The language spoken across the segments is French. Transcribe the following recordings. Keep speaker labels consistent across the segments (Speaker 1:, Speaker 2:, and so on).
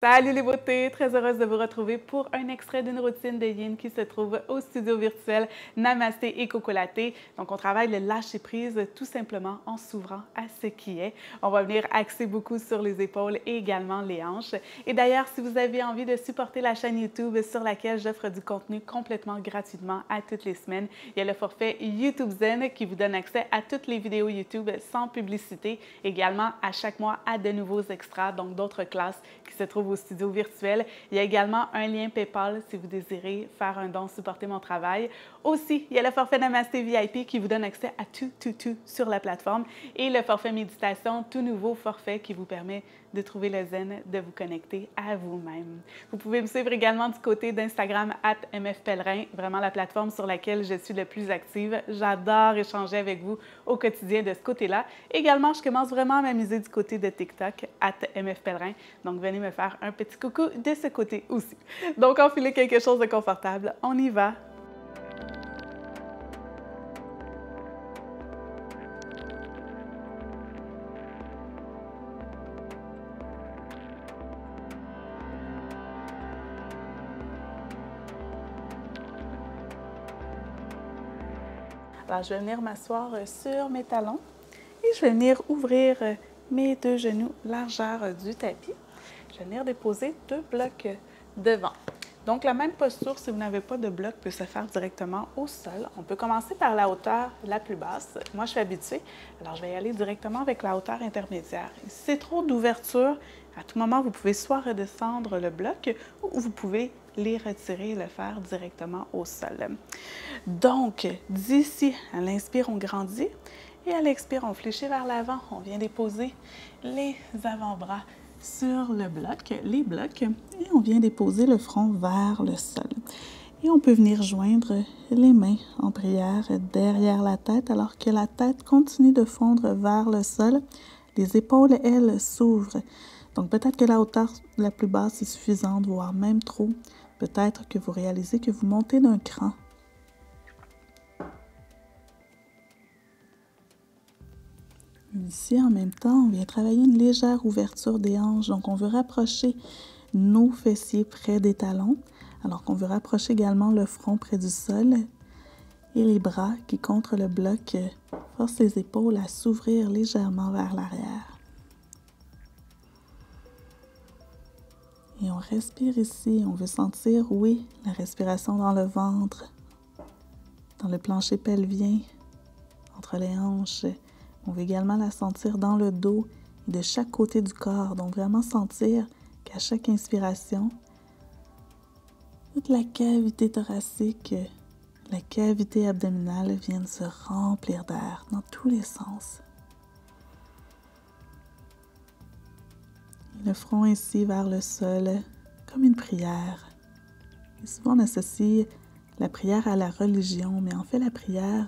Speaker 1: Salut les beautés, très heureuse de vous retrouver pour un extrait d'une routine de Yin qui se trouve au studio virtuel Namasté et Cocolaté. Donc on travaille le lâcher prise tout simplement en s'ouvrant à ce qui est. On va venir axer beaucoup sur les épaules et également les hanches. Et d'ailleurs, si vous avez envie de supporter la chaîne YouTube sur laquelle j'offre du contenu complètement gratuitement à toutes les semaines, il y a le forfait YouTube Zen qui vous donne accès à toutes les vidéos YouTube sans publicité, également à chaque mois à de nouveaux extras, donc d'autres classes qui se trouvent au studio virtuel. Il y a également un lien PayPal si vous désirez faire un don, supporter mon travail. Aussi, il y a le forfait Namasté VIP qui vous donne accès à tout sur la plateforme et le forfait méditation, tout nouveau forfait qui vous permet de trouver le zen, de vous connecter à vous-même. Vous pouvez me suivre également du côté d'Instagram @mfpellerin, vraiment la plateforme sur laquelle je suis le plus active. J'adore échanger avec vous au quotidien de ce côté-là. Également, je commence vraiment à m'amuser du côté de TikTok @mfpellerin. Donc, venez me faire un petit coucou de ce côté aussi. Donc, enfilez quelque chose de confortable. On y va! Alors, je vais venir m'asseoir sur mes talons et je vais venir ouvrir mes deux genoux largeur du tapis. Je vais venir déposer deux blocs devant. Donc, la même posture, si vous n'avez pas de bloc, peut se faire directement au sol. On peut commencer par la hauteur la plus basse. Moi, je suis habituée, alors je vais y aller directement avec la hauteur intermédiaire. Et si c'est trop d'ouverture, à tout moment, vous pouvez soit redescendre le bloc ou vous pouvez les retirer et le faire directement au sol. Donc, d'ici, à l'inspire, on grandit et à l'expire, on fléchit vers l'avant. On vient déposer les avant-bras sur le bloc, les blocs, et on vient déposer le front vers le sol. Et on peut venir joindre les mains en prière derrière la tête alors que la tête continue de fondre vers le sol. Les épaules, elles, s'ouvrent. Donc peut-être que la hauteur la plus basse est suffisante, voire même trop. Peut-être que vous réalisez que vous montez d'un cran. Ici, en même temps, on vient travailler une légère ouverture des hanches. Donc, on veut rapprocher nos fessiers près des talons, alors qu'on veut rapprocher également le front près du sol et les bras qui, contre le bloc, forcent les épaules à s'ouvrir légèrement vers l'arrière. Et on respire ici. On veut sentir, oui, la respiration dans le ventre, dans le plancher pelvien, entre les hanches. On veut également la sentir dans le dos et de chaque côté du corps. Donc vraiment sentir qu'à chaque inspiration, toute la cavité thoracique, la cavité abdominale viennent se remplir d'air dans tous les sens. Et le front ici vers le sol, comme une prière. Et souvent on associe la prière à la religion, mais en fait la prière,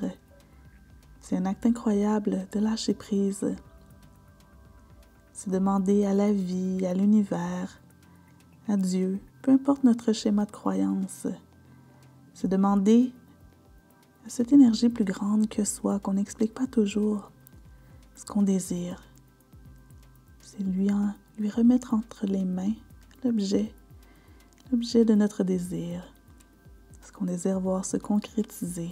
Speaker 1: c'est un acte incroyable de lâcher prise. C'est demander à la vie, à l'univers, à Dieu, peu importe notre schéma de croyance. C'est demander à cette énergie plus grande que soi, qu'on n'explique pas toujours, ce qu'on désire. C'est lui remettre entre les mains l'objet de notre désir, ce qu'on désire voir se concrétiser.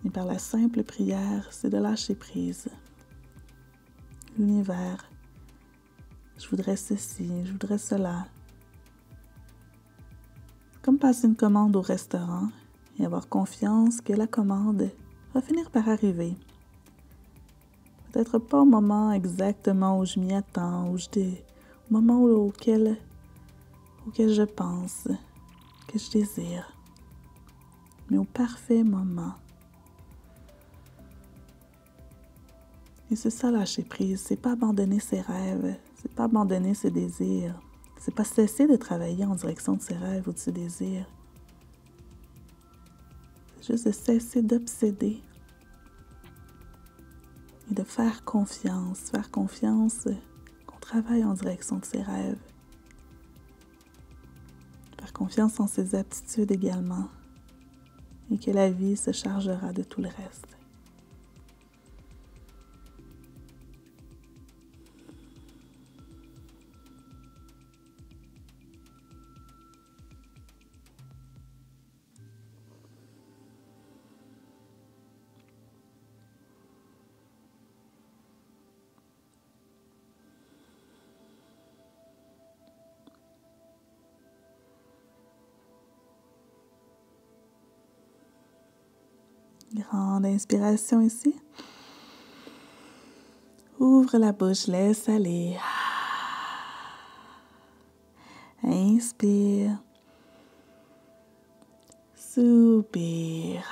Speaker 1: Et par la simple prière, c'est de lâcher prise. L'univers, je voudrais ceci, je voudrais cela. C'est comme passer une commande au restaurant et avoir confiance que la commande va finir par arriver. Peut-être pas au moment exactement où je m'y attends, au moment auquel je pense, que je désire, mais au parfait moment. Et c'est ça, lâcher prise. C'est pas abandonner ses rêves. C'est pas abandonner ses désirs. C'est pas cesser de travailler en direction de ses rêves ou de ses désirs. C'est juste de cesser d'obséder. Et de faire confiance. Faire confiance qu'on travaille en direction de ses rêves. Faire confiance en ses aptitudes également. Et que la vie se chargera de tout le reste.
Speaker 2: Grande inspiration ici. Ouvre la bouche, laisse aller. Inspire. Soupire.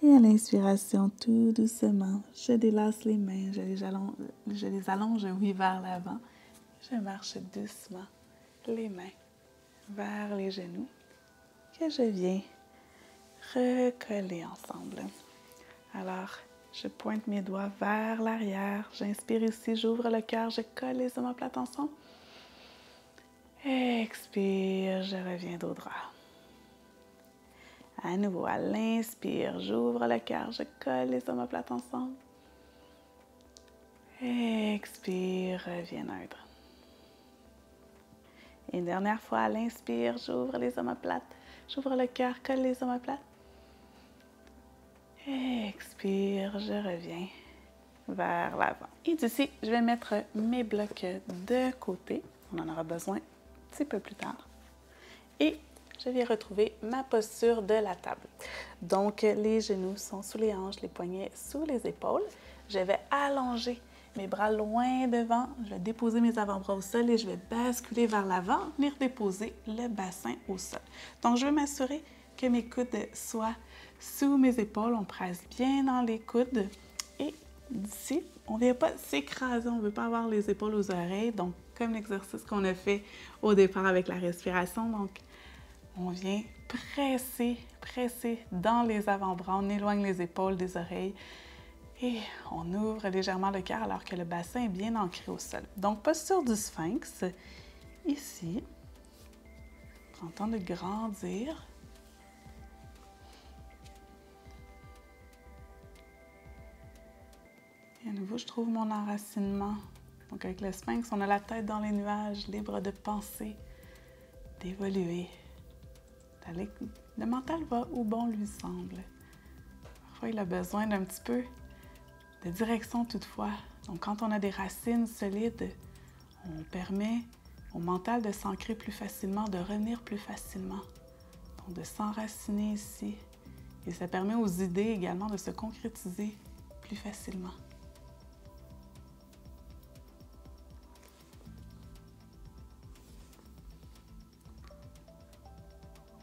Speaker 2: Et à l'inspiration, tout doucement, je délasse les mains, je les allonge, oui, vers l'avant. Je marche doucement les mains vers les genoux que je viens recoller ensemble. Alors, je pointe mes doigts vers l'arrière. J'inspire ici, j'ouvre le cœur, je colle les omoplates ensemble. Expire, je reviens dos droit. À nouveau, à l'inspire, j'ouvre le cœur, je colle les omoplates ensemble. Expire, reviens neutre. Et une dernière fois, à l'inspire, j'ouvre les omoplates, j'ouvre le cœur, colle les omoplates. Expire, je reviens vers l'avant. Et d'ici, je vais mettre mes blocs de côté. On en aura besoin un petit peu plus tard. Et je vais retrouver ma posture de la table. Donc, les genoux sont sous les hanches, les poignets sous les épaules. Je vais allonger mes bras loin devant. Je vais déposer mes avant-bras au sol et je vais basculer vers l'avant, venir déposer le bassin au sol. Donc, je vais m'assurer que mes coudes soient sous mes épaules. On presse bien dans les coudes. Et d'ici, on ne vient pas s'écraser, on ne veut pas avoir les épaules aux oreilles. Donc, comme l'exercice qu'on a fait au départ avec la respiration. Donc, on vient presser dans les avant-bras. On éloigne les épaules des oreilles. Et on ouvre légèrement le cœur alors que le bassin est bien ancré au sol. Donc, posture du sphinx. Ici, prends le temps de grandir. Et à nouveau, je trouve mon enracinement. Donc, avec le sphinx, on a la tête dans les nuages, libre de penser, d'évoluer. Le mental va où bon lui semble. Parfois, il a besoin d'un petit peu de direction toutefois. Donc, quand on a des racines solides, on permet au mental de s'ancrer plus facilement, de revenir plus facilement. Donc, de s'enraciner ici. Et ça permet aux idées également de se concrétiser plus facilement.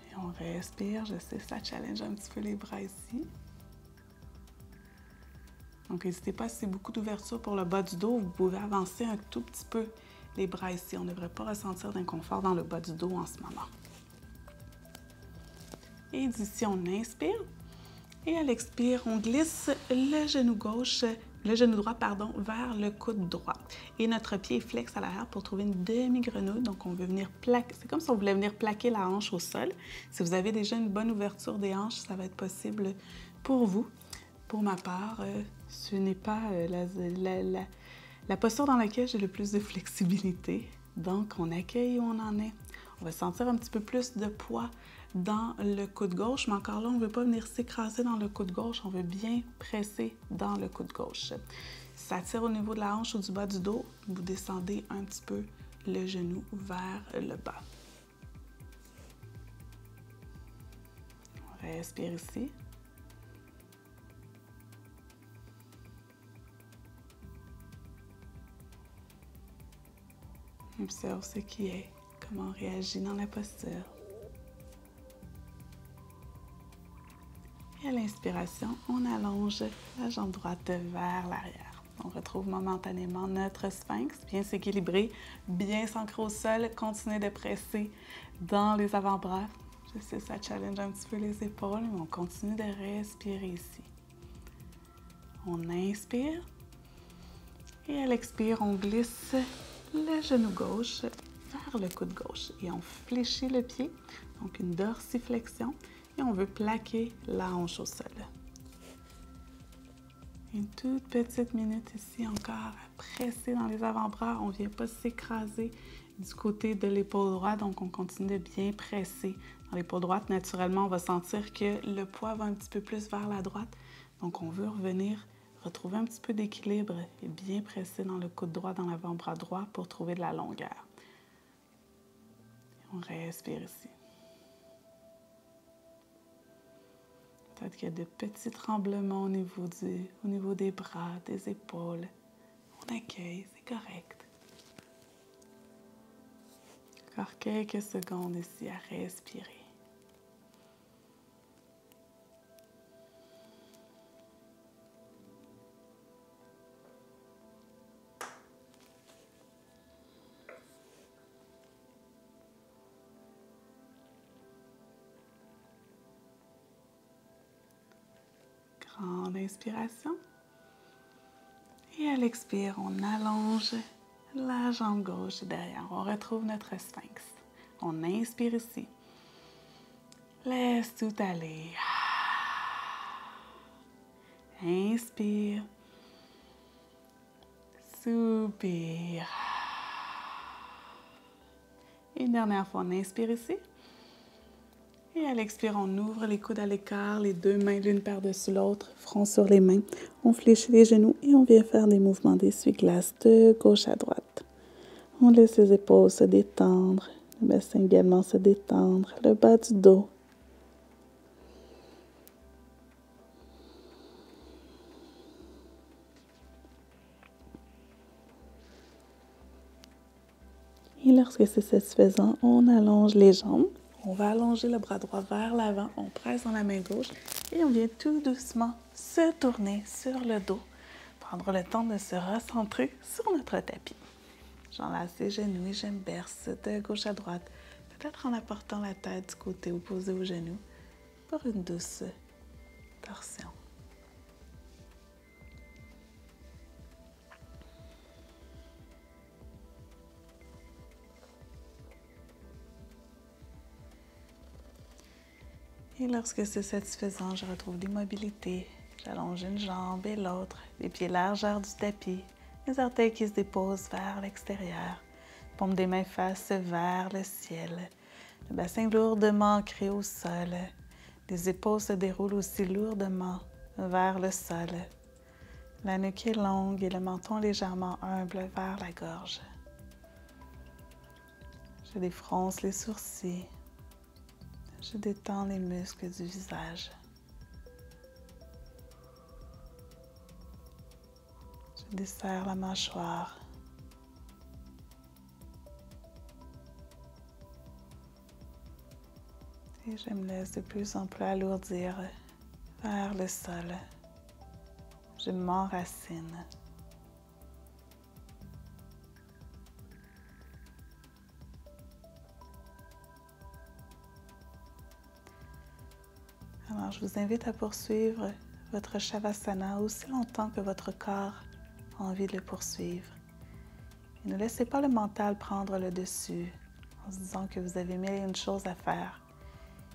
Speaker 2: Et on respire. Je sais, ça challenge un petit peu les bras ici. Donc, n'hésitez pas, si c'est beaucoup d'ouverture pour le bas du dos, vous pouvez avancer un tout petit peu les bras ici. On ne devrait pas ressentir d'inconfort dans le bas du dos en ce moment. Et d'ici, on inspire. Et à l'expire, on glisse le genou gauche, le genou droit, pardon, vers le coude droit. Et notre pied flexe à l'arrière pour trouver une demi-grenouille. Donc, on veut venir plaquer. C'est comme si on voulait venir plaquer la hanche au sol. Si vous avez déjà une bonne ouverture des hanches, ça va être possible pour vous. Pour ma part, ce n'est pas la posture dans laquelle j'ai le plus de flexibilité. Donc, on accueille où on en est. On va sentir un petit peu plus de poids dans le coude gauche, mais encore là, on ne veut pas venir s'écraser dans le coude gauche, on veut bien presser dans le coude gauche. Si ça tire au niveau de la hanche ou du bas du dos, vous descendez un petit peu le genou vers le bas. On respire ici. Observe ce qui est, comment on réagit dans la posture. Et à l'inspiration, on allonge la jambe droite vers l'arrière. On retrouve momentanément notre sphinx, bien s'équilibrer, bien s'ancrer au sol. Continuez de presser dans les avant-bras. Je sais, ça challenge un petit peu les épaules, mais on continue de respirer ici. On inspire. Et à l'expire, on glisse le genou gauche vers le coude gauche. Et on fléchit le pied, donc une dorsiflexion. Et on veut plaquer la hanche au sol. Une toute petite minute ici encore à presser dans les avant-bras. On ne vient pas s'écraser du côté de l'épaule droite, donc on continue de bien presser dans l'épaule droite. Naturellement, on va sentir que le poids va un petit peu plus vers la droite. Donc, on veut revenir retrouver un petit peu d'équilibre et bien presser dans le coude droit, dans l'avant-bras droit pour trouver de la longueur. Et on respire ici. Peut-être qu'il y a de petits tremblements au niveau des bras, des épaules. On accueille, c'est correct. Encore quelques secondes ici à respirer. Grande inspiration. Et à l'expire, on allonge la jambe gauche derrière. On retrouve notre sphinx. On inspire ici. Laisse tout aller. Inspire. Soupire. Une dernière fois, on inspire ici. Et à l'expire, on ouvre les coudes à l'écart, les deux mains l'une par-dessus l'autre, front sur les mains. On fléchit les genoux et on vient faire des mouvements d'essuie-glace de gauche à droite. On laisse les épaules se détendre, le bassin également se détendre, le bas du dos. Et lorsque c'est satisfaisant, on allonge les jambes. On va allonger le bras droit vers l'avant, on presse dans la main gauche et on vient tout doucement se tourner sur le dos. Prendre le temps de se recentrer sur notre tapis. J'enlace les genoux et je me berce de gauche à droite, peut-être en apportant la tête du côté opposé aux genoux pour une douce torsion. Et lorsque c'est satisfaisant, je retrouve l'immobilité. J'allonge une jambe et l'autre, les pieds largeur du tapis, les orteils qui se déposent vers l'extérieur, paume des mains face vers le ciel, le bassin lourdement ancré au sol, les épaules se déroulent aussi lourdement vers le sol, la nuque est longue et le menton légèrement humble vers la gorge. Je défronce les sourcils. Je détends les muscles du visage. Je desserre la mâchoire. Et je me laisse de plus en plus alourdir vers le sol. Je m'enracine. Alors, je vous invite à poursuivre votre Shavasana aussi longtemps que votre corps a envie de le poursuivre. Et ne laissez pas le mental prendre le dessus en se disant que vous avez mille et une choses à faire.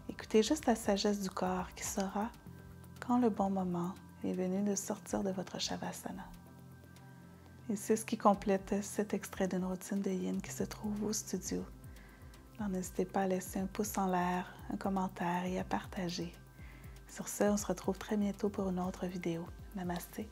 Speaker 2: Écoutez juste la sagesse du corps qui saura quand le bon moment est venu de sortir de votre Shavasana. Et c'est ce qui complète cet extrait d'une routine de Yin qui se trouve au studio. Alors n'hésitez pas à laisser un pouce en l'air, un commentaire et à partager. Sur ce, on se retrouve très bientôt pour une autre vidéo. Namasté.